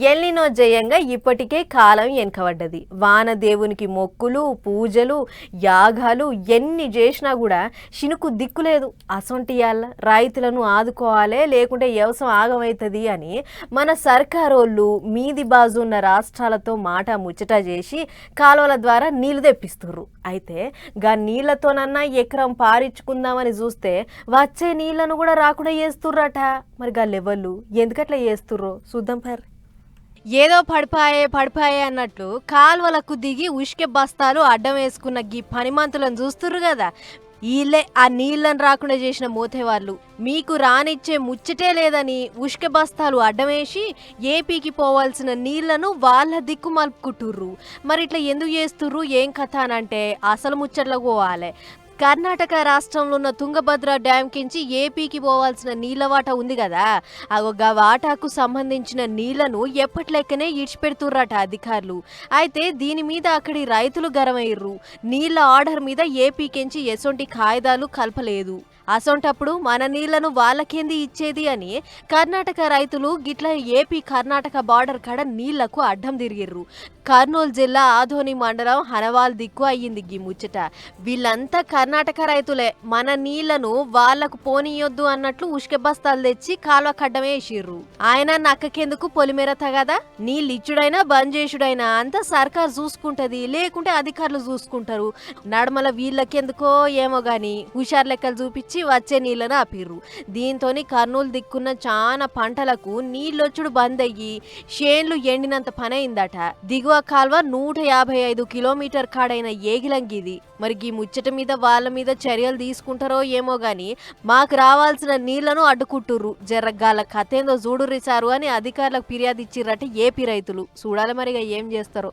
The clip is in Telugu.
ఎల్నినో జయంగా ఇప్పటికే కాలం వెనకబడ్డది. వానదేవునికి మొక్కులు, పూజలు, యాగాలు ఎన్ని చేసినా కూడా శినుకు దిక్కులేదు. అసొంటియాల రైతులను ఆదుకోవాలి, లేకుంటే వ్యవసాయం ఆగమవుతుంది అని మన సర్కారోళ్ళు మీది బాజు ఉన్న రాష్ట్రాలతో మాట ముచ్చట చేసి కాలువల ద్వారా నీళ్లు తెప్పిస్తుర్రు. అయితే గా నీళ్లతోనన్నా ఎకరం పారించుకుందామని చూస్తే వచ్చే నీళ్లను కూడా రాకుండా చేస్తుర్రట. మరి గా లెవెళ్ళు ఎందుకట్లా చేస్తుర్రో చూద్దాం పర్. ఏదో పడిపాయే అన్నట్లు కాల్వలకు దిగి ఉష్కె బస్తాలు అడ్డం వేసుకున్న గీ పనిమంతులను చూస్తుర్రు కదా. వీళ్ళే ఆ నీళ్ళని రాకుండా చేసిన మోతేవాళ్ళు. మీకు రానిచ్చే ముచ్చటే లేదని ఉష్కె బస్తాలు అడ్డమేసి ఏపీకి పోవాల్సిన నీళ్లను వాళ్ళ దిక్కు మలుపుకుంటుర్రు. మరి ఇట్లా ఎందుకు చేస్తుర్రు, ఏం కథ అనంటే అసలు ముచ్చట్లకు పోవాలి. కర్ణాటక రాష్ట్రంలో ఉన్న తుంగభద్ర డ్యామ్ కించి ఏపీకి పోవాల్సిన నీళ్ల వాటా ఉంది కదా, ఆ వాటాకు సంబంధించిన నీళ్లను ఎప్పటిలెక్కనే ఇడిచిపెడుతుర్రట అధికారులు. అయితే దీని మీద అక్కడి రైతులు గరమయ్యారు. నీళ్ల ఆర్డర్ మీద ఏపీకించి ఎసొంటి కాయిదాలు కలపలేదు. అసొంటప్పుడు మన నీళ్లను వాళ్ళకేంది ఇచ్చేది అని కర్ణాటక రైతులు గిట్ల ఏపీ కర్ణాటక బార్డర్ కాడ నీళ్లకు అడ్డం తిరిగిర్రు. కర్నూలు జిల్లా ఆదోని మండలం హనవాల్ దిక్కు అయ్యింది గీ ముచ్చట. వీళ్ళంతా కర్ణాటక రైతులే. మన నీళ్లను వాళ్లకు పోనీయొద్దు అన్నట్లు ఉష్కె బస్తాలు తెచ్చి కాల్వ కడ్డమే వేసిర్రు. ఆయన నక్కకెందుకు పొలిమేర తగదా, నీళ్ళిచ్చుడైనా బంద్ చేసుడైనా అంతా సర్కారు చూసుకుంటది, లేకుంటే అధికారులు చూసుకుంటారు. నడమల వీళ్ళకెందుకో ఏమో గాని హుషారు లెక్కలు చూపించి వచ్చే నీళ్లను ఆపిర్రు. దీంతోని కర్నూలు దిక్కున్న చాలా పంటలకు నీళ్ళొచ్చుడు బంద్ అయ్యి షేన్లు ఎండినంత పని అయిందట. దిగువ కాల్వ 155 కిలోమీటర్ కాడైన ఏగిలంగిది. మరి ఈ ముచ్చట మీద వాళ్ళ మీద చర్యలు తీసుకుంటారో ఏమో గాని మాకు రావాల్సిన నీళ్లను అడ్డుకుంటుర్రు. జర్రగాల కథేందో చూడుర్రి సారు అని అధికారులకు ఫిర్యాదు ఇచ్చిర్రట ఏపీ రైతులు. చూడాలి మరిగా ఏం చేస్తారో.